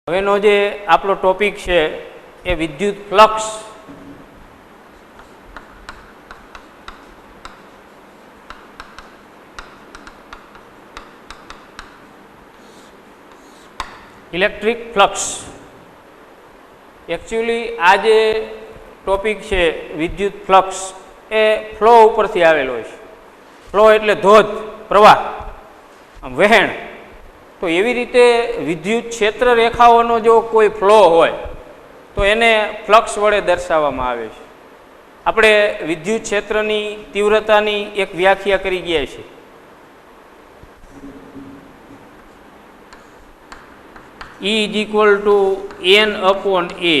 હવેનો જે આપણો ટોપિક છે એ વિદ્યુત ફ્લક્સ ઇલેક્ટ્રિક ફ્લક્સ. એકચ્યુઅલી આ જે ટોપિક છે વિદ્યુત ફ્લક્સ એ ફ્લો ઉપરથી આવેલો છે. ફ્લો એટલે ધોધ, પ્રવાહ, વહેણ. તો એવી રીતે વિદ્યુત ક્ષેત્ર રેખાઓનો જો કોઈ ફ્લો હોય તો એને ફ્લક્સ વડે દર્શાવવામાં આવે છે. આપણે વિદ્યુત ક્ષેત્રની તીવ્રતાની એક વ્યાખ્યા કરી ગયા છે. E = N/A.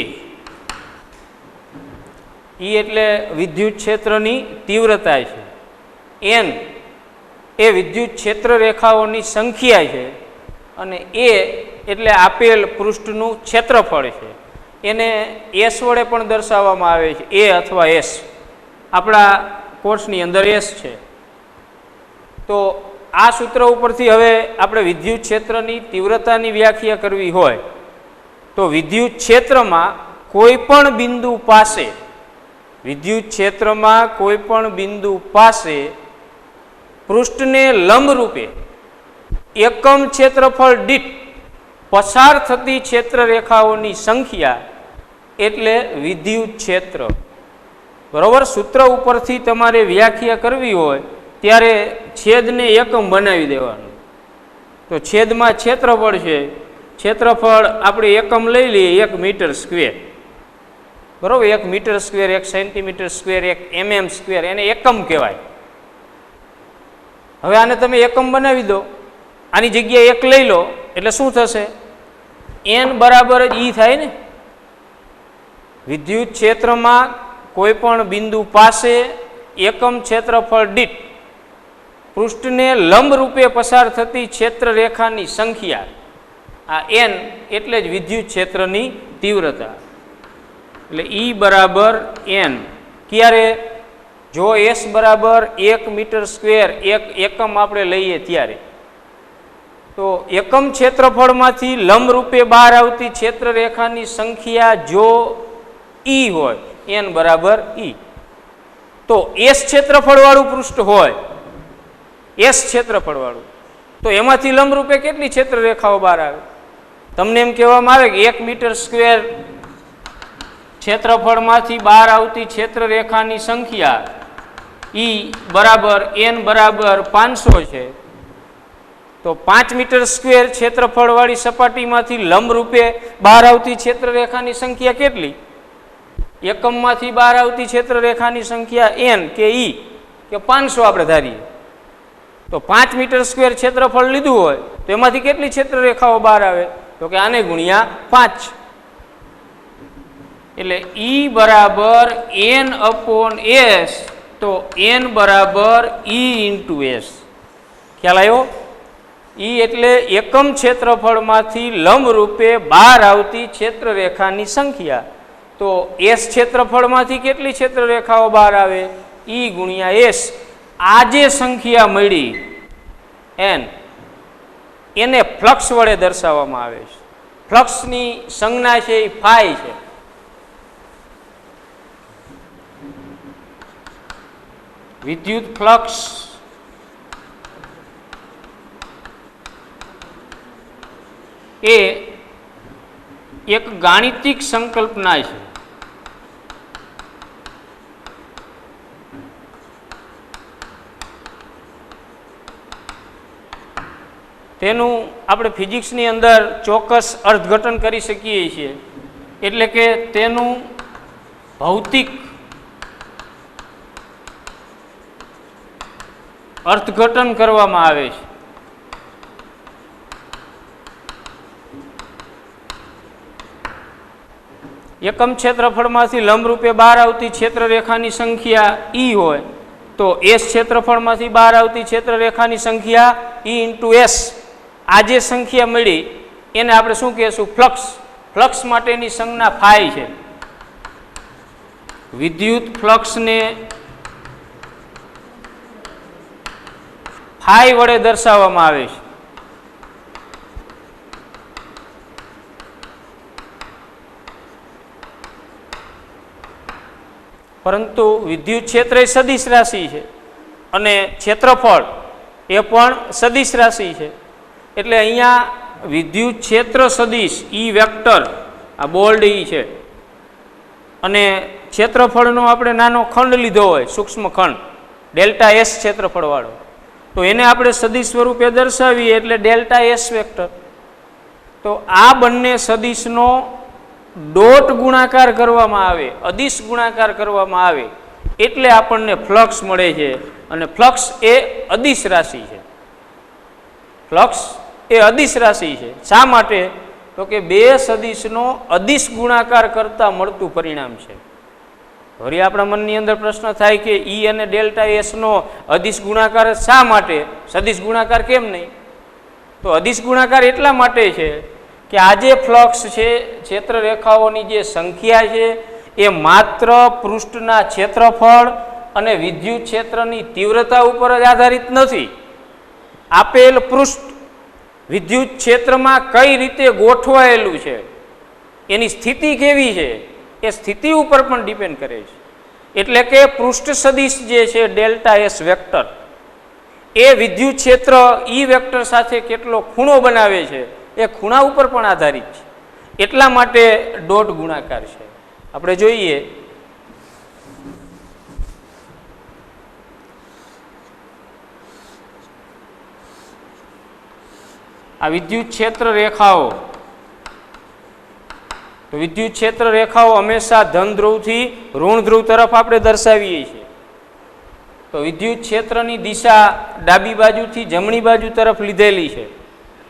E એટલે વિદ્યુત ક્ષેત્રની તીવ્રતા છે. N એ વિદ્યુત ક્ષેત્ર રેખાઓની સંખ્યા છે અને A એટલે આપેલ પૃષ્ઠનું ક્ષેત્રફળ છે. એને S વડે પણ દર્શાવવામાં આવે છે, A અથવા S. આપણા કોર્સની અંદર S છે. તો આ સૂત્ર ઉપરથી હવે આપણે વિદ્યુત ક્ષેત્રની તીવ્રતાની વ્યાખ્યા કરવી હોય તો વિદ્યુત ક્ષેત્રમાં કોઈ પણ બિંદુ પાસે પૃષ્ઠને લંબરૂપે એકમ ક્ષેત્રફળ દીઠ પસાર થતી ક્ષેત્ર રેખાઓની સંખ્યા એટલે વિદ્યુત ક્ષેત્ર. બરોબર. સૂત્ર ઉપરથી તમારે વ્યાખ્યા કરવી હોય ત્યારે છેદને એકમ બનાવી દેવાનું. તો છેદમાં ક્ષેત્રફળ છે, ક્ષેત્રફળ આપણે એકમ લઈ લઈએ 1 મીટર સ્ક્વેર. બરોબર. 1 metre square, 1 centimetre square, 1 mm square, એને એકમ કહેવાય. હવે આને તમે એકમ બનાવી દો, આની જગ્યાએ 1 લઈ લો એટલે શું થશે? N બરાબર જ E થાય ને. વિદ્યુત ક્ષેત્રમાં કોઈ પણ બિંદુ પાસે એકમ ક્ષેત્રફળ દીઠ પૃષ્ઠને લંબ રૂપે પસાર થતી ક્ષેત્ર રેખાની સંખ્યા, આ N એટલે જ વિદ્યુત ક્ષેત્રની તીવ્રતા. એટલે E બરાબર N. ક્યારે? જો S બરાબર 1 મીટર સ્ક્વેર, 1 એકમ આપણે લઈએ ત્યારે. તો એકમ ક્ષેત્રફળમાંથી લંબ રૂપે બહાર આવતી ક્ષેત્ર રેખાની સંખ્યા જો E હોય, N બરાબર E, તો S ક્ષેત્રફળવાળું પૃષ્ઠ હોય, S ક્ષેત્રફળવાળું, તો એમાંથી લંબ રૂપે કેટલી ક્ષેત્ર રેખાઓ બહાર આવે? તમને એમ કહેવામાં આવે કે 1 મીટર સ્ક્વેર ક્ષેત્રફળમાંથી બહાર આવતી ક્ષેત્ર રેખાની સંખ્યા E બરાબર N બરાબર 500 છે. તો 5 મીટર સ્ક્વેર ક્ષેત્રફળવાળી સપાટીમાંથી લંબ રૂપે બહાર આવતી ક્ષેત્ર રેખાની સંખ્યા કેટલી? એકમમાંથી બહાર આવતી ક્ષેત્ર રેખાની સંખ્યા N કે E કે 500 આપણે ધારીએ. તો 5 મીટર સ્ક્વેર ક્ષેત્રફળ લીધું હોય તો એમાંથી કેટલી ક્ષેત્ર રેખાઓ બહાર આવે? તો કે આને ગુણ્યા 5. એટલે E બરાબર N/S, તો N બરાબર E/S. ખ્યાલ આવ્યો? E એટલે એકમ ક્ષેત્રફળમાંથી લંબ રૂપે બહાર આવતી ક્ષેત્ર રેખાની સંખ્યા. તો S ક્ષેત્રફળમાંથી કેટલી ક્ષેત્ર રેખાઓ બહાર આવે? E ગુણ્યા S. આ જે સંખ્યા મળી N, એને ફ્લક્સ વડે દર્શાવવામાં આવે છે. ફ્લક્સની સંજ્ઞા છે એ ફાઈ છે. વિદ્યુત ફ્લક્સ એ એક ગાણિતિક સંકલ્પના છે. તેનું આપણે ફિઝિક્સની અંદર ચોક્કસ અર્થઘટન કરી શકીએ છીએ. એટલે કે તેનું ભૌતિક અર્થઘટન કરવામાં આવે છે. એકમ ક્ષેત્રફળમાંથી લંબરૂપે બહાર આવતી ક્ષેત્ર રેખાની સંખ્યા E હોય તો S ક્ષેત્રફળમાંથી બહાર આવતી ક્ષેત્ર રેખાની સંખ્યા E/S. આ જે સંખ્યા મળી એને આપણે શું કહેશું? ફ્લક્સ. ફ્લક્સ માટેની સંજ્ઞા ફાઈ છે. વિદ્યુત ફ્લક્સને ફાઈ વડે દર્શાવવામાં આવે છે. પરંતુ વિદ્યુત ક્ષેત્ર એ સદિશ રાશિ છે અને ક્ષેત્રફળ એ પણ સદિશ રાશિ છે. એટલે અહીંયા વિદ્યુત ક્ષેત્ર સદિશ ઈ વેક્ટર, આ બોલ્ડ ઈ છે, અને ક્ષેત્રફળનો આપણે નાનો ખંડ લીધો હોય, સૂક્ષ્મ ખંડ ડેલ્ટા એસ ક્ષેત્રફળવાળો, તો એને આપણે સદિશ સ્વરૂપે દર્શાવીએ એટલે ડેલ્ટા એસ વેક્ટર. તો આ બંને સદિશનો ડોટ ગુણાકાર કરવામાં આવે, અદિશ ગુણાકાર કરવામાં આવે એટલે આપણને ફ્લક્સ મળે છે. અને ફ્લક્સ એ અદિશ રાશિ છે. ફ્લક્સ એ અદિશ રાશિ છે. શા માટે? તો કે બે સદિશનો અદિશ ગુણાકાર કરતાં મળતું પરિણામ છે. વળી આપણા મનની અંદર પ્રશ્ન થાય કે ઈ અને ડેલ્ટા એસનો અદિશ ગુણાકાર શા માટે, સદિશ ગુણાકાર કેમ નહીં? તો અદિશ ગુણાકાર એટલા માટે છે કે આ જે ફ્લક્સ છે, ક્ષેત્ર રેખાઓની જે સંખ્યા છે એ માત્ર પૃષ્ઠના ક્ષેત્રફળ અને વિદ્યુત ક્ષેત્રની તીવ્રતા ઉપર જ આધારિત નથી. આપેલ પૃષ્ઠ વિદ્યુત ક્ષેત્રમાં કઈ રીતે ગોઠવાયેલું છે, એની સ્થિતિ કેવી છે, એ સ્થિતિ ઉપર પણ ડિપેન્ડ કરે છે. એટલે કે પૃષ્ઠ સદિશ જે છે ડેલ્ટા એસ વેક્ટર એ વિદ્યુત ક્ષેત્ર ઈ વેક્ટર સાથે કેટલો ખૂણો બનાવે છે એ ખૂણા ઉપર પણ આધારિત છે. એટલા માટે ડોટ ગુણાકાર છે. આપણે જોઈએ આ વિદ્યુત ક્ષેત્ર રેખાઓ, તો વિદ્યુત ક્ષેત્ર રેખાઓ હંમેશા ધન ધ્રુવથી ઋણ ધ્રુવ તરફ આપણે દર્શાવીએ છીએ. તો વિદ્યુત ક્ષેત્રની દિશા ડાબી બાજુથી જમણી બાજુ તરફ લીધેલી છે.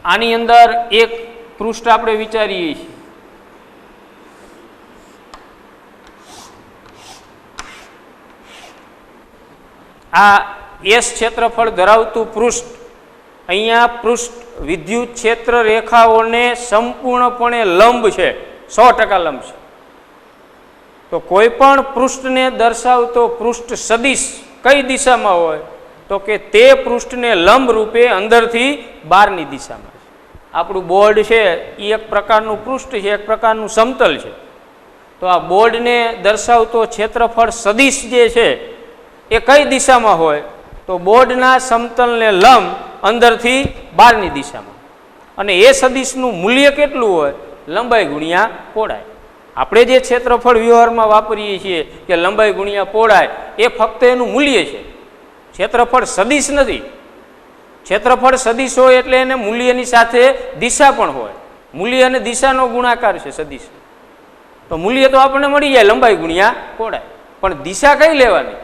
આની અંદર એક પૃષ્ઠ આપણે વિચારીએ છીએ. આ એસ ક્ષેત્રફળ ધરાવતું પૃષ્ઠ, અહીંયા પૃષ્ઠ વિદ્યુત ક્ષેત્ર રેખાઓને સંપૂર્ણપણે લંબ છે, 100% લંબ છે. તો કોઈ પણ પૃષ્ઠને દર્શાવતો પૃષ્ઠ સદિશ કઈ દિશામાં હોય? તો કે તે પૃષ્ઠને લંબ રૂપે અંદરથી બહારની દિશામાં છે. આપણું બોર્ડ છે એ એક પ્રકારનું પૃષ્ઠ છે, એક પ્રકારનું સમતલ છે. તો આ બોર્ડને દર્શાવતો ક્ષેત્રફળ સદિશ જે છે એ કઈ દિશામાં હોય? તો બોર્ડના સમતલને લંબ અંદરથી બહારની દિશામાં. અને એ સદિશનું મૂલ્ય કેટલું હોય? લંબાઈ ગુણ્યા પહોળાઈ. આપણે જે ક્ષેત્રફળ વ્યવહારમાં વાપરીએ છીએ કે લંબાઈ ગુણ્યા પહોળાઈ, એ ફક્ત એનું મૂલ્ય છે, ક્ષેત્રફળ સદિશ નથી. ક્ષેત્રફળ સદિશ હોય એટલે એને મૂલ્યની સાથે દિશા પણ હોય. મૂલ્ય અને દિશાનો ગુણાકાર છે સદિશ. તો મૂલ્ય તો આપણને મળી જાય લંબાઈ ગુણ્યા પહોળાઈ, પણ દિશા કઈ લેવાની?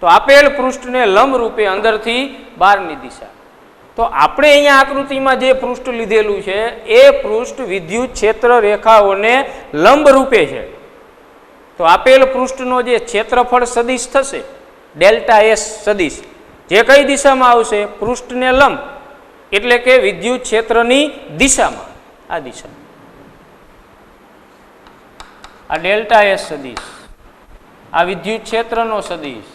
તો આપેલ પૃષ્ઠને લંબ રૂપે અંદરથી બહારની દિશા. તો આપણે અહીંયા આકૃતિમાં જે પૃષ્ઠ લીધેલું છે એ પૃષ્ઠ વિદ્યુત ક્ષેત્ર રેખાઓને લંબ રૂપે છે. તો આપેલ પૃષ્ઠનો જે ક્ષેત્રફળ સદિશ થશે ડેલ્ટા એસ સદિશ, જે કઈ દિશામાં આવશે? પૃષ્ઠને લંબ, એટલે કે વિદ્યુત ક્ષેત્રની દિશામાં, આ દિશામાં. આ ડેલ્ટા એસ સદિશ, આ વિદ્યુત ક્ષેત્રનો સદિશ.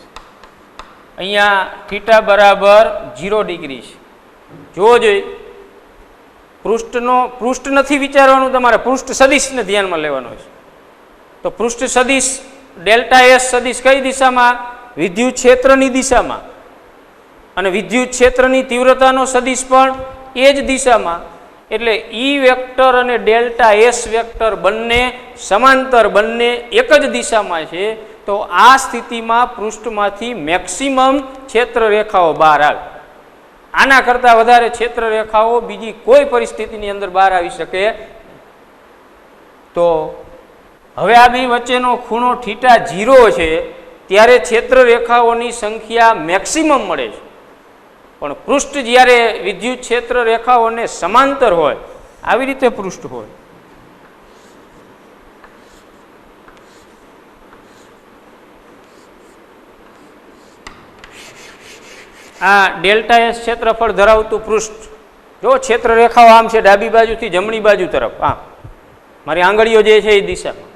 અહીંયા થીટા બરાબર 0 ડિગ્રી છે. જોવો જોઈએ, પૃષ્ઠ નથી વિચારવાનું તમારે, પૃષ્ઠ સદિશને ધ્યાનમાં લેવાનો છે. તો પૃષ્ઠ સદિશ ડેલ્ટા એસ સદિશ કઈ દિશામાં? વિદ્યુત ક્ષેત્રની દિશામાં. અને વિદ્યુત ક્ષેત્રની તીવ્રતાનો સદિશ પણ એ જ દિશામાં. એટલે ઈ વેક્ટર અને ડેલ્ટા એસ વેક્ટર બંને સમાંતર, બંને એક જ દિશામાં છે. તો આ સ્થિતિમાં પૃષ્ઠમાંથી મેક્સિમમ ક્ષેત્ર રેખાઓ બહાર આવે. આના કરતાં વધારે ક્ષેત્ર રેખાઓ બીજી કોઈ પરિસ્થિતિની અંદર બહાર આવી શકે. તો હવે આ બે વચ્ચેનો ખૂણો થીટા 0 છે, ત્યારે ક્ષેત્ર રેખાઓની સંખ્યા મેક્સિમમ મળે છે. પણ પૃષ્ઠ જ્યારે વિદ્યુત ક્ષેત્ર રેખાઓને સમાંતર હોય, આવી રીતે પૃષ્ઠ હોય, આ ડેલ્ટા એસ ક્ષેત્રફળ ધરાવતું પૃષ્ઠ, જો ક્ષેત્ર રેખાઓ આમ છે ડાબી બાજુથી જમણી બાજુ તરફ, આમ મારી આંગળીઓ જે છે એ દિશામાં.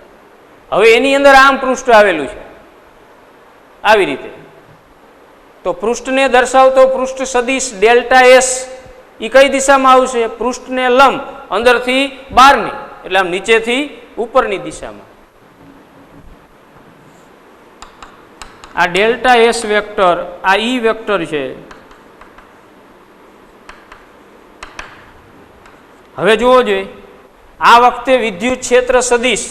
હવે એની અંદર આમ પૃષ્ઠ આવેલું છે, આવી રીતે. તો પૃષ્ઠને દર્શાવતો પૃષ્ઠ સદિશ ડેલ્ટા એસ એ કઈ દિશામાં આવશે? પૃષ્ઠને લંબ, અંદરથી બહારની, એટલે આમ નીચેથી ઉપરની દિશામાં. આ ડેલ્ટા એસ વેક્ટર આ ઈ વેક્ટર છે. હવે જોવો જોઈએ આ વખતે વિદ્યુત ક્ષેત્ર સદિશ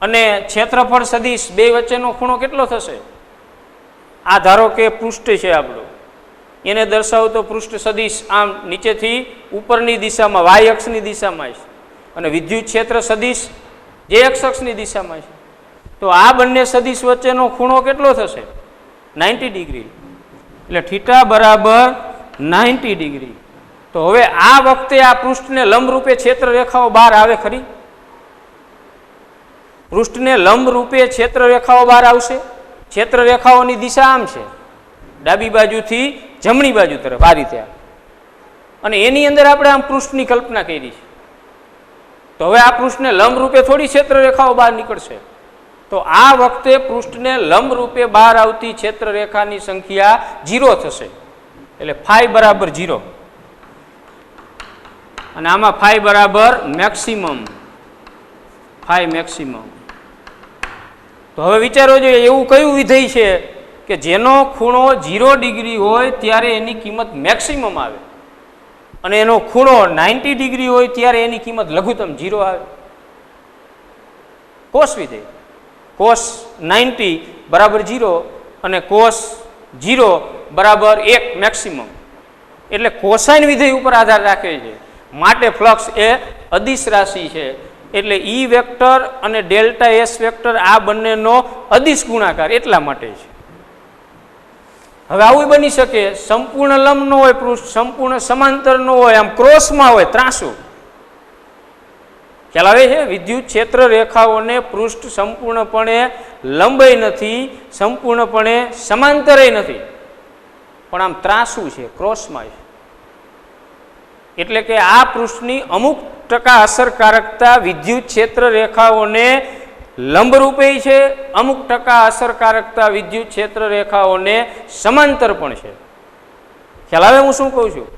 અને ક્ષેત્રફળ સદિશ બે વચ્ચેનો ખૂણો કેટલો થશે? આ ધારો કે પૃષ્ઠ છે આપણું, એને દર્શાવતો પૃષ્ઠ સદિશ આમ નીચેથી ઉપરની દિશામાં વાય અક્ષની દિશામાં છે અને વિદ્યુત ક્ષેત્ર સદિશ જે એક્સ અક્ષની દિશામાં છે. તો આ બંને સદિશ વચ્ચેનો ખૂણો કેટલો થશે? 90 ડિગ્રી. એટલે થીટા બરાબર 90 ડિગ્રી. તો હવે આ વખતે આ પૃષ્ઠને લંબરૂપે ક્ષેત્ર રેખાઓ બહાર આવે ખરી? પૃષ્ઠને લંબરૂપે ક્ષેત્ર રેખાઓ બહાર આવશે. ક્ષેત્ર રેખાઓની દિશા આમ છે, ડાબી બાજુથી જમણી બાજુ તરફ આ રીતે, અને એની અંદર આપણે આમ પૃષ્ઠની કલ્પના કરી છે. તો હવે આ પૃષ્ઠને લંબરૂપે થોડી ક્ષેત્ર રેખાઓ બહાર નીકળશે. તો આ વખતે પૃષ્ઠને લંબરૂપે બહાર આવતી ક્ષેત્ર રેખાની સંખ્યા 0 થશે. એટલે ફાઈ બરાબર 0 અને આમાં ફાઈ બરાબર મેક્સિમમ, ફાઈ મેક્સિમમ. તો હવે વિચારો જોઈએ એવું કયું વિધેય છે કે જેનો ખૂણો 0 ડિગ્રી હોય ત્યારે એની કિંમત મેક્સિમમ આવે અને એનો ખૂણો 90 ડિગ્રી હોય ત્યારે એની કિંમત લઘુત્તમ 0 આવે? કોસ વિધેય. કોસ 90 બરાબર 0 અને કોસ 0 બરાબર 1 મેક્સિમમ. એટલે કોસાઇન વિધેય ઉપર આધાર રાખે છે. માટે ફ્લક્સ એ અદિશ રાશિ છે. એટલે ઈ વેક્ટર અને ડેલ્ટા એસ વેક્ટર આ બંનેનો અદિશ ગુણાકાર એટલા માટે છે. હવે આવું બની શકે સંપૂર્ણ લંબ ન હોય પૃષ્ઠ, સંપૂર્ણ સમાંતર ન હોય, આમ ક્રોસમાં હોય, ત્રાસું. ખ્યાલ આવે છે? વિદ્યુત ક્ષેત્ર રેખાઓને પૃષ્ઠ સંપૂર્ણપણે લંબાઈ નથી, સંપૂર્ણપણે સમાંતરે નથી, પણ આમ ત્રાસું છે, ક્રોસમાં છે. એટલે કે આ પૃષ્ઠની અમુક ટકા અસરકારકતા વિદ્યુત ક્ષેત્ર રેખાઓને લંબરૂપે છે, અમુક ટકા અસરકારકતા વિદ્યુત ક્ષેત્ર રેખાઓને સમાંતર પણ છે. ખ્યાલ આવે હું શું કહું છું?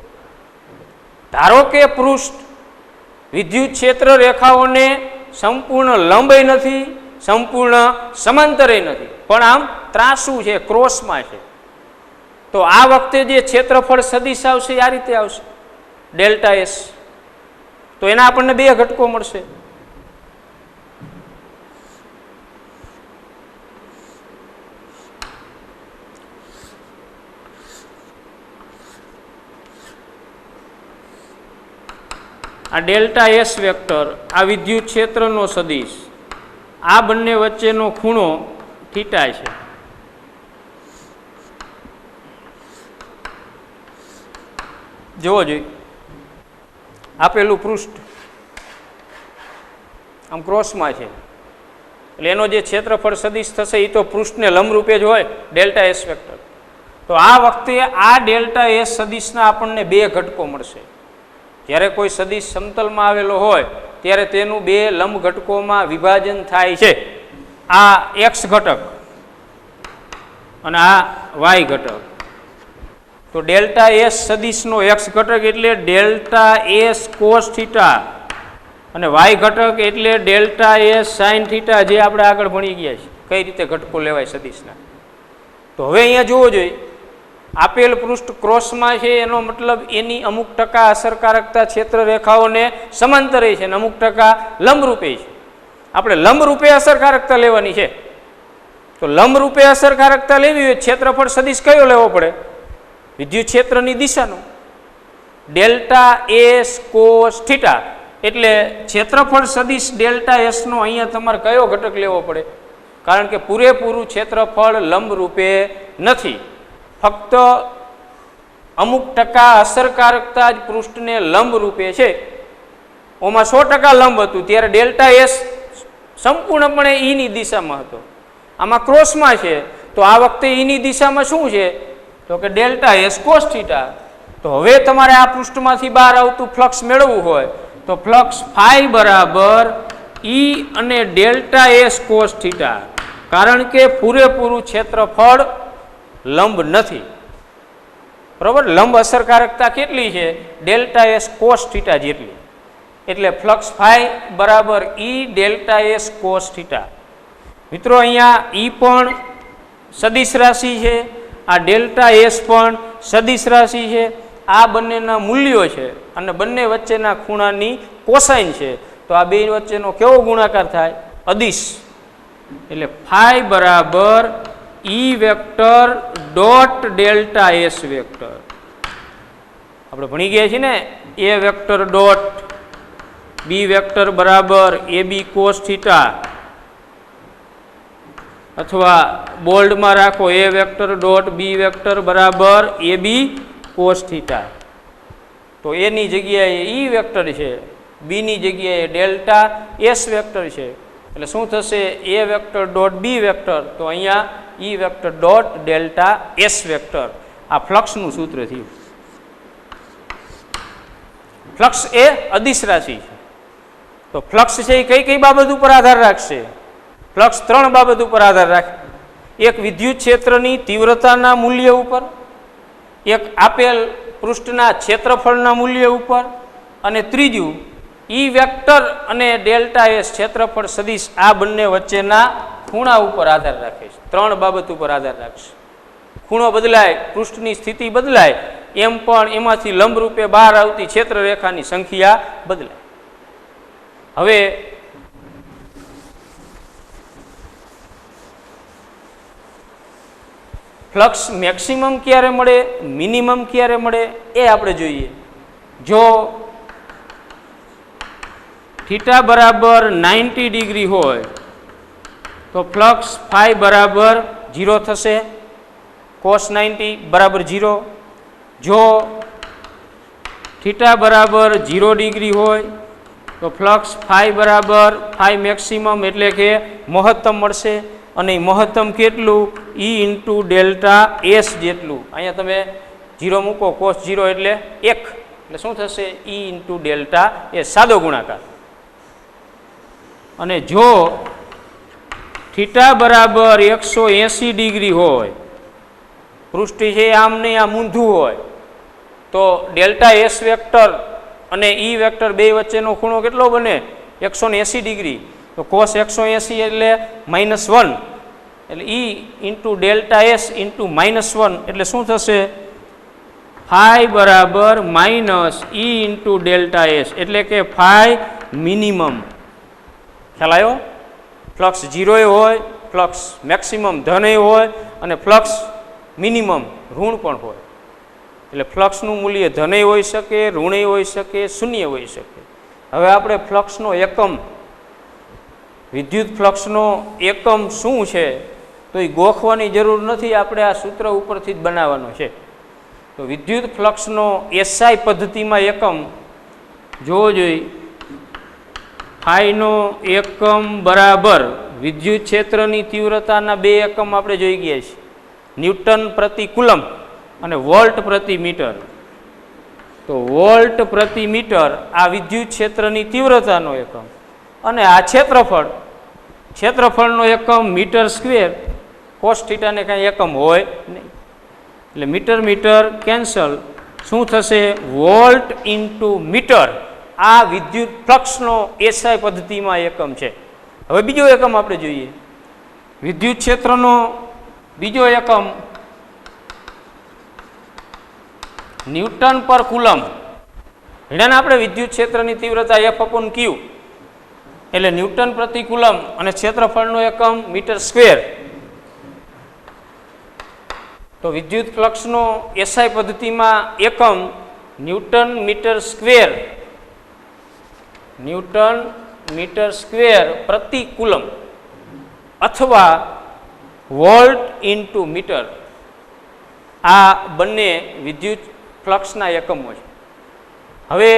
ધારો કે પૃષ્ઠ વિદ્યુત ક્ષેત્ર રેખાઓને સંપૂર્ણ લંબાઈ નથી, સંપૂર્ણ સમાંતરે નથી, પણ આમ ત્રાસું છે, ક્રોસમાં છે. તો આ વખતે જે ક્ષેત્રફળ સદિશ આવશે આ રીતે આવશે, ડેલ્ટા એસ. તો એના આપણને બે ઘટકો મળશે. આ ડેલ્ટા એસ વેક્ટર, આ વિદ્યુત ક્ષેત્રનો સદિશ, આ બંને વચ્ચેનો ખૂણો થીટા છે. જોવો જોઈએ આપેલું પૃષ્ઠ આમ ક્રોસમાં છે, એટલે એનો જે ક્ષેત્રફળ સદિશ થશે એ તો પૃષ્ઠને લંબરૂપે જ હોય, ડેલ્ટા એસ વેક્ટર. તો આ વખતે આ ડેલ્ટા એસ સદિશના આપણને બે ઘટકો મળશે. જ્યારે કોઈ સદિશ સમતલમાં આવેલો હોય ત્યારે તેનું બે લંબ ઘટકોમાં વિભાજન થાય છે. આ એક્સ ઘટક અને આ વાય ઘટક. તો ડેલ્ટા એસ સદિશનો એક્સ ઘટક એટલે ડેલ્ટા એસ કોસ થીટા અને વાય ઘટક એટલે ડેલ્ટા એસ સાઇન થીટા, જે આપણે આગળ ભણી ગયા છીએ કઈ રીતે ઘટકો લેવાય સદિશના. તો હવે અહીંયા જોવો જોઈએ આપેલ પૃષ્ઠ ક્રોસમાં છે, એનો મતલબ એની અમુક ટકા અસરકારકતા ક્ષેત્ર રેખાઓને સમાંતરે છે અને અમુક ટકા લંબરૂપે છે. આપણે લંબરૂપે અસરકારકતા લેવાની છે. તો લંબરૂપે અસરકારકતા લેવી હોય ક્ષેત્રફળ સદિશ કયો લેવો પડે? વિદ્યુત ક્ષેત્રની દિશાનો, ડેલ્ટા એસ કોસ થીટા. એટલે ક્ષેત્રફળ સદિશ ડેલ્ટા એસનો અહીંયા તમારે કયો ઘટક લેવો પડે? કારણ કે પૂરેપૂરું ક્ષેત્રફળ લંબરૂપે નથી, ફક્ત અમુક ટકા અસરકારકતા જ પૃષ્ઠને લંબ રૂપે છે. ઓમાં 100% લંબ હતું ત્યારે ડેલ્ટા એસ સંપૂર્ણપણે ઈની દિશામાં હતો, આમાં ક્રોસમાં છે. તો આ વખતે ઈની દિશામાં શું છે? તો કે ડેલ્ટા એસ કોસ થીટા. તો હવે તમારે આ પૃષ્ઠમાંથી બહાર આવતું ફ્લક્સ મેળવવું હોય તો ફ્લક્સ ફાઈ બરાબર ઈ અને ડેલ્ટા એસ કોસ થીટા, કારણ કે પૂરેપૂરું ક્ષેત્રફળ લંબ નથી. બરોબર? લંબ અસરકારકતા કેટલી છે? ડેલ્ટા એસ કોસ થીટા જેટલી. એટલે ફ્લક્સ ફાઈ બરાબર ઈ ડેલ્ટા એસ કોસ થીટા. મિત્રો અહીંયા ઈ પણ સદિશ રાશિ છે, આ ડેલ્ટા એસ પણ સદિશ રાશિ છે. આ બંનેના મૂલ્યો છે અને બંને વચ્ચેના ખૂણાની કોસાઇન છે. તો આ બે વચ્ચેનો કેવો ગુણાકાર થાય? અદિશ. એટલે ફાઈ બરાબર E vector dot delta S vector. આપણે ભણી ગયા છીએ ને, A vector dot B vector બરાબર એ બી કોસ થીટા, અથવા બોલ્ડમાં રાખો A vector dot B vector બરાબર એ બી કોસ થીટા. તો એની જગ્યાએ ઈ વેક્ટર છે, બીની જગ્યાએ ડેલ્ટા એસ વેક્ટર છે. એટલે શું થશે? A vector dot B vector, તો અહીંયા E vector dot delta S vector. આ ફ્લક્સનું સૂત્ર થયું. ફ્લક્સ એ અદિશ રાશિ છે. તો ફ્લક્સ છે એ કઈ કઈ બાબત ઉપર આધાર રાખશે? ફ્લક્સ ત્રણ બાબત ઉપર આધાર રાખે. એક વિદ્યુત ક્ષેત્રની તીવ્રતાના મૂલ્ય ઉપર, એક આપેલ પૃષ્ઠના ક્ષેત્રફળના મૂલ્ય ઉપર, અને ત્રીજું ઈ વેક્ટર અને ડેલ્ટા એસ ક્ષેત્રફળ સદિશ આ બંને વચ્ચેના ખૂણા ઉપર આધાર રાખે છે. ત્રણ બાબત ઉપર આધાર રાખશે. ખૂણો બદલાય, પૃષ્ઠની સ્થિતિ બદલાય, એમ પણ એમાંથી લંબરૂપે બહાર આવતી ક્ષેત્ર રેખાની સંખ્યા બદલાય. હવે ફ્લક્સ મેક્સિમમ ક્યારે મળે, મિનિમમ ક્યારે મળે એ આપણે જોઈએ. જો થીટા બરાબર 90 ડિગ્રી હોય તો ફ્લક્સ ફાઈ બરાબર 0 થશે, કોસ 90 બરાબર 0. જો થીટા બરાબર 0 ડિગ્રી હોય તો ફ્લક્સ ફાઈ બરાબર ફાઈ મેક્સિમમ એટલે કે મહત્તમ મળશે. અને મહત્તમ કેટલું? ઈ ઇન્ટુ ડેલ્ટા એસ જેટલું. અહીંયા તમે 0 મૂકો, કોસ 0 એટલે 1, એટલે શું થશે? ઈ ઇન્ટુ ડેલ્ટા એસ, સાદો ગુણાકાર. અને જો થીટા બરાબર 180 ડિગ્રી હોય, પૃષ્ઠ છે આમ નહીં આમ ઊંધું હોય, તો ડેલ્ટા એસ વેક્ટર અને ઈ વેક્ટર બે વચ્ચેનો ખૂણો કેટલો બને? 180 ડિગ્રી. તો કોસ 180 એટલે -1, એટલે ઈ ઇન્ટુ ડેલ્ટા એસ ઇન્ટુ -1 એટલે શું થશે? ફાઈ બરાબર માઇનસ ઈ ઇન્ટુ ડેલ્ટા એસ, એટલે કે ફાઈ મિનિમમ. ખ્યાલ આવ્યો? ફ્લક્સ 0 હોય, ફ્લક્સ મેક્સિમમ ધન હોય, અને ફ્લક્સ મિનિમમ ઋણ પણ હોય. એટલે ફ્લક્સનું મૂલ્ય ધન હોઈ શકે, ઋણ હોઈ શકે, શૂન્ય હોઈ શકે. હવે આપણે ફ્લક્સનો એકમ, વિદ્યુત ફ્લક્સનો એકમ શું છે તો એ ગોખવાની જરૂર નથી, આપણે આ સૂત્ર ઉપરથી જ બનાવવાનો છે. તો વિદ્યુત ફ્લક્સનો એસઆઈ પદ્ધતિમાં એકમ જોવો જોઈએ. ફાઈનો એકમ બરાબર વિદ્યુત ક્ષેત્રની તીવ્રતાના બે એકમ આપણે જોઈ ગયા છીએ, ન્યૂટન પ્રતિ કુલમ અને વોલ્ટ પ્રતિ મીટર. તો વોલ્ટ પ્રતિ મીટર આ વિદ્યુત ક્ષેત્રની તીવ્રતાનો એકમ, અને આ ક્ષેત્રફળ, ક્ષેત્રફળનો એકમ મીટર સ્ક્વેર. કોસ થીટાને કાંઈ એકમ હોય નહીં, એટલે મીટર મીટર કેન્સલ. શું થશે? Volt into metre. આ વિદ્યુત ફ્લક્સનો એસઆઈ પદ્ધતિમાં એકમ છે. હવે બીજો એકમ આપણે જોઈએ. વિદ્યુત ક્ષેત્રનો બીજો એકમ ન્યૂટન પર કુલમ. એને આપણે વિદ્યુત ક્ષેત્રની તીવ્રતા F/Q, એટલે ન્યૂટન પ્રતિ કુલમ, અને ક્ષેત્રફળનો એકમ મીટર સ્ક્વેર. તો વિદ્યુત ફ્લક્સનો એસઆઈ પદ્ધતિમાં એકમ newton metre square, newton metre square પ્રતિ કુલમ, અથવા વોલ્ટ ઇન્ટુ મીટર. આ બંને વિદ્યુત ફ્લક્સના એકમો છે. હવે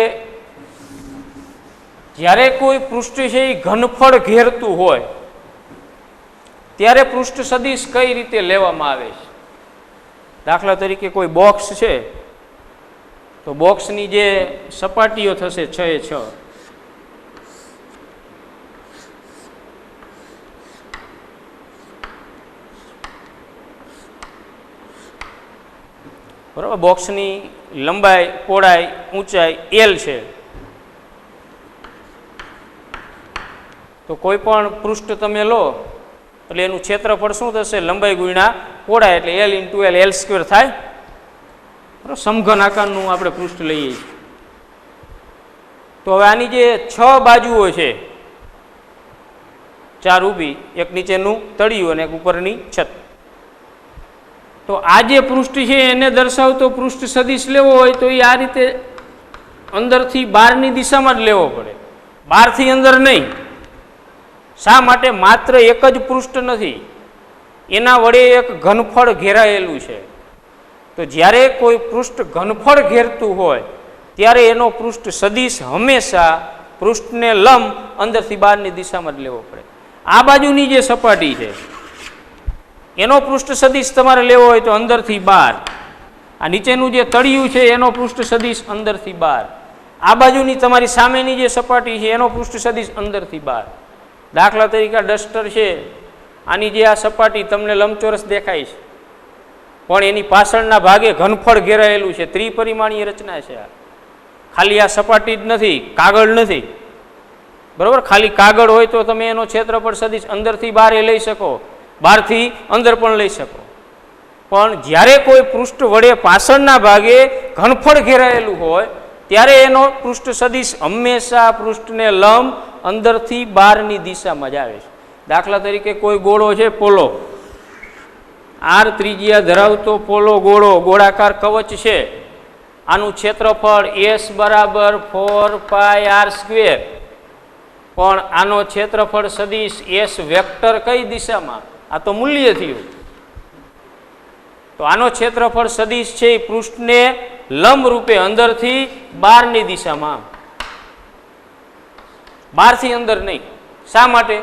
જ્યારે કોઈ પૃષ્ઠ છે એ ઘનફળ ઘેરતું હોય ત્યારે પૃષ્ઠ સદિશ કઈ રીતે લેવામાં આવે છે? દાખલા તરીકે કોઈ બોક્સ છે, તો બોક્સની જે સપાટીઓ થશે 6x6, બરાબર. બોક્સની લંબાઈ, પહોળાઈ, ઊંચાઈ L છે. તો કોઈ પણ પૃષ્ઠ તમે લો એટલે એનું ક્ષેત્રફળ શું થશે? લંબાઈ ગુણ્યા પહોળાઈ એટલે L into L, L square થાય. બરાબર, સમઘન આકારનું આપણે પૃષ્ઠ લઈએ છીએ. તો હવે આની જે 6 બાજુઓ છે, 4 ઊભી, એક નીચેનું તળિયું અને એક ઉપરની છત. તો આ જે પૃષ્ઠ છે એને દર્શાવતો પૃષ્ઠ સદિશ લેવો હોય તો એ આ રીતે અંદરથી બહારની દિશામાં જ લેવો પડે, બહારથી અંદર નહીં. શા માટે? માત્ર એક જ પૃષ્ઠ નથી, એના વડે એક ઘનફળ ઘેરાયેલું છે. તો જ્યારે કોઈ પૃષ્ઠ ઘનફળ ઘેરતું હોય ત્યારે એનો પૃષ્ઠ સદિશ હંમેશા પૃષ્ઠને લંબ અંદરથી બહારની દિશામાં જ લેવો પડે. આ બાજુની જે સપાટી છે એનો પૃષ્ઠ સદિશ તમારે લેવો હોય તો અંદરથી બહાર. આ નીચેનું જે તળિયું છે એનો પૃષ્ઠ સદિશ અંદરથી બહાર. આ બાજુની તમારી સામેની જે સપાટી છે એનો પૃષ્ઠ સદિશ અંદરથી બહાર. દાખલા તરીકે ડસ્ટર છે, આની જે આ સપાટી તમને લંબચોરસ દેખાય છે, પણ એની પાછળના ભાગે ઘનફળ ઘેરાયેલું છે, ત્રિપરિમાણીય રચના છે. આ ખાલી આ સપાટી જ નથી, કાગળ નથી. બરોબર, ખાલી કાગળ હોય તો તમે એનો ક્ષેત્રફળ સદિશ અંદરથી બહાર લઈ શકો, બહારથી અંદર પણ લઈ શકો. પણ જ્યારે કોઈ પૃષ્ઠ વડે પાછળના ભાગે ઘનફળ ઘેરાયેલું હોય ત્યારે એનો પૃષ્ઠ સદિશ હંમેશા પૃષ્ઠને લંબ અંદરથી બહારની દિશામાં જ આવે છે. દાખલા તરીકે કોઈ ગોળો છે, પોલો, R ત્રિજ્યા ધરાવતો પોલો ગોળો, ગોળાકાર કવચ છે. આનું ક્ષેત્રફળ S બરાબર 4πr સ્ક્વેર. પણ આનો ક્ષેત્રફળ સદિશ S વેક્ટર કઈ દિશામાં? આ તો મૂલ્ય થયું. તો આનો ક્ષેત્રફળ સદિશ છે એ પૃષ્ઠને લંબ રૂપે અંદરથી બહારની દિશામાં, બહારથી અંદર નહીં. શા માટે?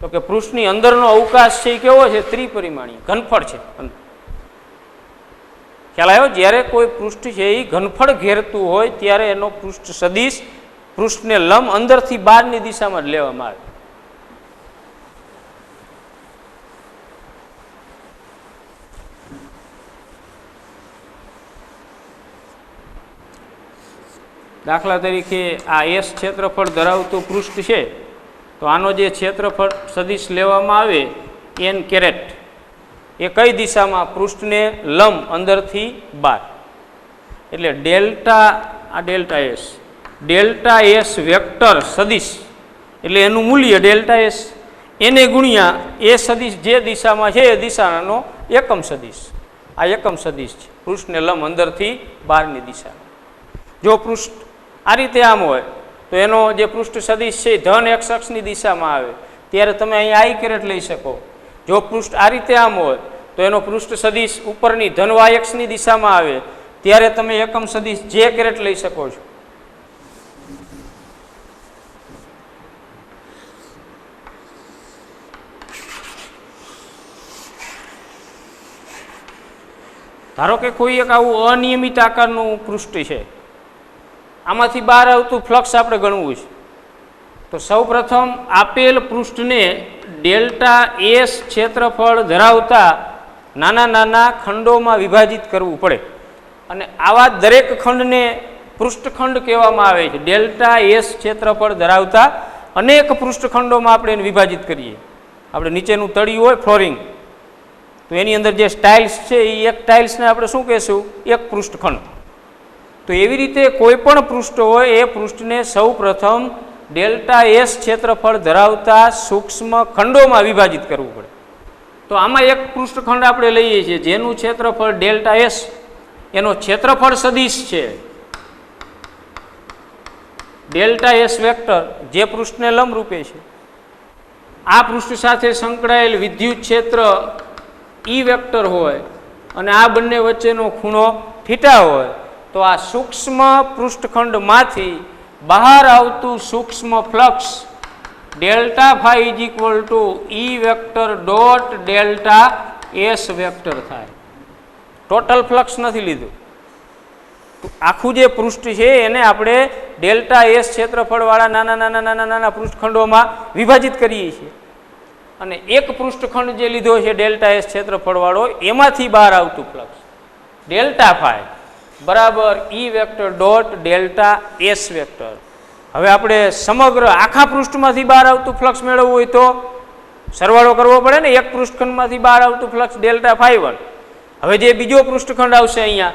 તો કે પૃષ્ઠની અંદરનો અવકાશ છે એ કેવો છે? ત્રિપરિમાણીય ઘનફળ છે. ખ્યાલ આવ્યો? જ્યારે કોઈ પૃષ્ઠ છે એ ઘનફળ ઘેરતું હોય ત્યારે એનો પૃષ્ઠ સદિશ પૃષ્ઠને લંબ અંદરથી બહારની દિશામાં જ લેવામાં આવે. દાખલા તરીકે આ S ક્ષેત્રફળ ધરાવતું પૃષ્ઠ છે, તો આનો જે ક્ષેત્રફળ સદિશ લેવામાં આવે n કેરેટ, એ કઈ દિશામાં? પૃષ્ઠને લંબ અંદરથી બહાર. એટલે ડેલ્ટા, આ delta S, delta S vector સદિશ એટલે એનું મૂલ્ય ડેલ્ટા S, એને ગુણ્યા એ સદિશ જે દિશામાં છે એ દિશાનો એકમ સદિશ. આ એકમ સદિશ છે પૃષ્ઠને લંબ અંદરથી બહારની દિશા. જો પૃષ્ઠ આ રીતે આમ હોય તો એનો જે પૃષ્ઠ સદિશ છે ધન x અક્ષની દિશામાં આવે ત્યારે તમે અહીંયા I કેરેટ લઈ શકો. જો પૃષ્ઠ આ રીતે આમ હોય તો એનો પૃષ્ઠ સદિશ ઉપરની ધન y અક્ષની દિશામાં આવે ત્યારે તમે એકમ સદિશ J કેરેટ લઈ શકો છો. ધારો કે કોઈ એક આવું અનિયમિત આકારનું પૃષ્ઠ છે, આમાંથી બહાર આવતું ફ્લક્સ આપણે ગણવું છે. તો સૌપ્રથમ આપેલ પૃષ્ઠને ડેલ્ટા S ક્ષેત્રફળ ધરાવતા નાના નાના ખંડોમાં વિભાજિત કરવું પડે. અને આવા દરેક ખંડને પૃષ્ઠખંડ કહેવામાં આવે છે. ડેલ્ટા S ક્ષેત્રફળ ધરાવતા અનેક પૃષ્ઠખંડોમાં આપણે એને વિભાજિત કરીએ. આપણે નીચેનું તળિયું હોય, ફ્લોરિંગ, તો એની અંદર જે ટાઇલ્સ છે એ એક ટાઇલ્સને આપણે શું કહેશું? એક પૃષ્ઠખંડ. તો એવી રીતે કોઈ પણ પૃષ્ઠ હોય એ પૃષ્ઠને સૌ પ્રથમ ડેલ્ટા S ક્ષેત્રફળ ધરાવતા સૂક્ષ્મ ખંડોમાં વિભાજિત કરવું પડે. તો આમાં એક પૃષ્ઠખંડ આપણે લઈએ છીએ જેનું ક્ષેત્રફળ ડેલ્ટા S, એનો ક્ષેત્રફળ સદિશ છે ડેલ્ટા S વેક્ટર, જે પૃષ્ઠને લંબરૂપે છે. આ પૃષ્ઠ સાથે સંકળાયેલ વિદ્યુત ક્ષેત્ર E વેક્ટર હોય અને આ બંને વચ્ચેનો ખૂણો થીટા હોય તો આ સૂક્ષ્મ પૃષ્ઠખંડમાંથી બહાર આવતું સૂક્ષ્મ flux delta phi is equal to E vector dot delta S vector થાય. ટોટલ ફ્લક્સ નથી લીધું. આખું જે પૃષ્ઠ છે એને આપણે ડેલ્ટા S ક્ષેત્રફળવાળા નાના નાના નાના નાના પૃષ્ઠખંડોમાં વિભાજિત કરીએ છીએ. અને એક પૃષ્ઠખંડ જે લીધો છે ડેલ્ટા S ક્ષેત્રફળવાળો, એમાંથી બહાર આવતું ફ્લક્સ ડેલ્ટા ફાઈ બરાબર E vector dot delta S vector. હવે આપણે સમગ્ર આખા પૃષ્ઠમાંથી બહાર આવતું ફ્લક્સ મેળવવું હોય તો સરવાળો કરવો પડે ને, એક પૃષ્ઠખંડમાંથી બહાર આવતું ફ્લક્સ ડેલ્ટા ફાઈ 1. હવે જે બીજો પૃષ્ઠખંડ આવશે અહીંયા,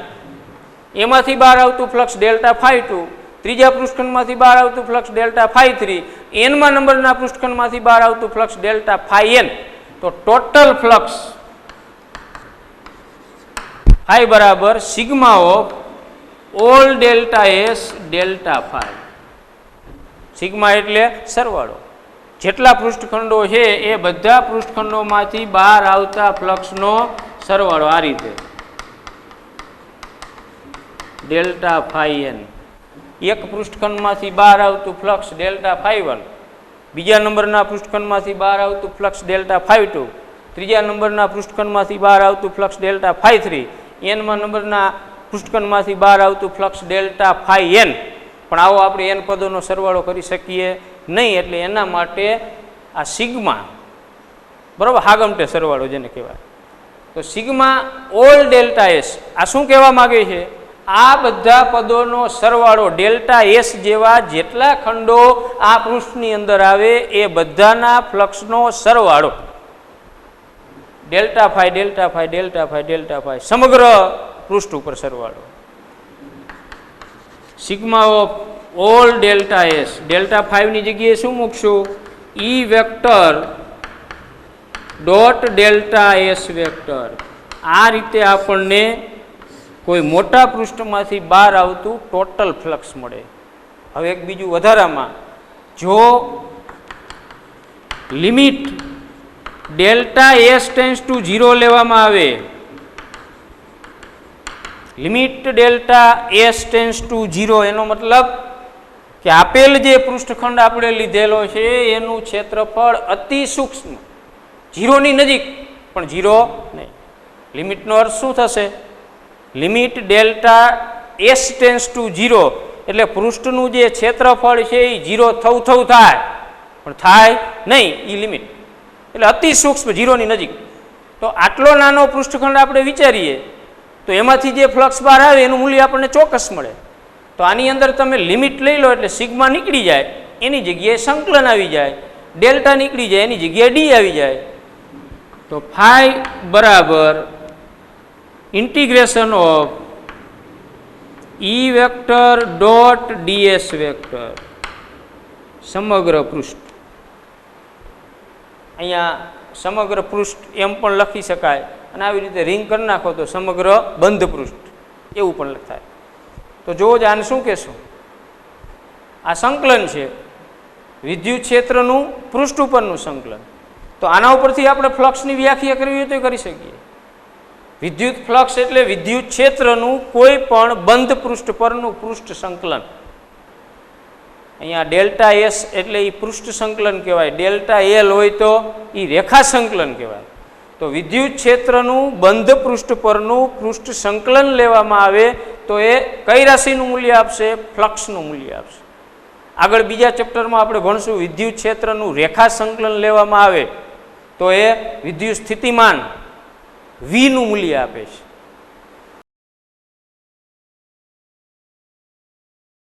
એમાંથી બહાર આવતું ફ્લક્સ ડેલ્ટા ફાઈ 2, ત્રીજા પૃષ્ઠખંડમાંથી બહાર આવતું ફ્લક્સ ડેલ્ટા ફાઈ 3, એનમાં નંબરના પૃષ્ઠખંડમાંથી બહાર આવતું ફ્લક્સ ડેલ્ટા ફાઈ n. તો ટોટલ ફ્લક્સ ફાઈ બરાબર sigma of all delta S delta phi. Sigma એટલે સરવાળો, જેટલા પૃષ્ઠખંડો છે એ બધા પૃષ્ઠખંડોમાંથી બહાર આવતા ફ્લક્સનો સરવાળો. આ રીતે ડેલ્ટા ફાઈ n. એક પૃષ્ઠખંડમાંથી બહાર આવતું ફ્લક્સ ડેલ્ટા ફાઈ 1, બીજા નંબરના પૃષ્ઠખંડમાંથી બહાર આવતું ફ્લક્સ ડેલ્ટા ફાઈ 2, ત્રીજા નંબરના પૃષ્ઠખંડમાંથી બહાર આવતું ફ્લક્સ ડેલ્ટા ફાઈ 3, એનમાં નંબરના પૃષ્ઠખંડમાંથી બહાર આવતું ફ્લક્સ ડેલ્ટા ફાઈ n. પણ આવો આપણે n પદોનો સરવાળો કરી શકીએ નહીં, એટલે એના માટે આ સિગ્મા, બરાબર, હાગમટે સરવાળો જેને કહેવાય. તો સિગ્મા ઓલ ડેલ્ટા એસ, આ શું કહેવા માગે છે? આ બધા પદોનો સરવાળો, ડેલ્ટા એસ જેવા જેટલા ખંડો આ પૃષ્ઠની અંદર આવે એ બધાના ફ્લક્સનો સરવાળો. Delta phi delta phi delta phi delta phi, સમગ્ર પૃષ્ઠ ઉપર સરવાળો. Sigma of all delta S, delta ફાઈવની જગ્યાએ શું મૂકશું? E vector dot delta S vector. આ રીતે આપણને કોઈ મોટા પૃષ્ઠમાંથી બહાર આવતું ટોટલ ફ્લક્સ મળે. હવે એક બીજું વધારામાં, જો limit delta S tense two 0 લેવામાં આવે, limit delta S tense two 0, એનો મતલબ કે આપેલ જે પૃષ્ઠખંડ આપણે લીધેલો છે એનું ક્ષેત્રફળ અતિ સૂક્ષ્મ, 0ની નજીક પણ 0 નહીં. લિમિટનો અર્થ શું થશે? Limit delta S tense two 0 એટલે પૃષ્ઠનું જે ક્ષેત્રફળ છે એ 0 થવું થાય, પણ થાય નહીં, એ લિમિટ. એટલે અતિ સૂક્ષ્મ, 0ની નજીક. તો આટલો નાનો પૃષ્ઠખંડ આપણે વિચારીએ તો એમાંથી જે ફ્લક્સ બહાર આવે એનું મૂલ્ય આપણને ચોક્કસ મળે. તો આની અંદર તમે લિમિટ લઈ લો એટલે સિગ્મા નીકળી જાય, એની જગ્યાએ સંકલન આવી જાય, ડેલ્ટા નીકળી જાય, એની જગ્યાએ ડી આવી જાય. તો ફાઈ બરાબર integration of E vector dot DS vector, સમગ્ર પૃષ્ઠ. અહીંયા સમગ્ર પૃષ્ઠ એમ પણ લખી શકાય, અને આવી રીતે રિંગ કરી નાખો તો સમગ્ર બંધ પૃષ્ઠ એવું પણ લખાય. તો જોવો જ આને શું કહેશું? આ સંકલન છે, વિદ્યુત ક્ષેત્રનું પૃષ્ઠ ઉપરનું સંકલન. તો આના ઉપરથી આપણે ફ્લક્સની વ્યાખ્યા કરવી હોય તો કરી શકીએ. વિદ્યુત ફ્લક્સ એટલે વિદ્યુત ક્ષેત્રનું કોઈ પણ બંધ પૃષ્ઠ પરનું પૃષ્ઠ સંકલન. અહીંયા ડેલ્ટા એસ એટલે એ પૃષ્ઠ સંકલન કહેવાય, ડેલ્ટા એલ હોય તો એ રેખા સંકલન કહેવાય. તો વિદ્યુત ક્ષેત્રનું બંધ પૃષ્ઠ પરનું પૃષ્ઠ સંકલન લેવામાં આવે તો એ કઈ રાશિનું મૂલ્ય આપશે? ફ્લક્સનું મૂલ્ય આપશે. આગળ બીજા ચેપ્ટરમાં આપણે ભણશું વિદ્યુત ક્ષેત્રનું રેખા સંકલન લેવામાં આવે તો એ વિદ્યુત સ્થિતિમાન વીનું મૂલ્ય આપે છે.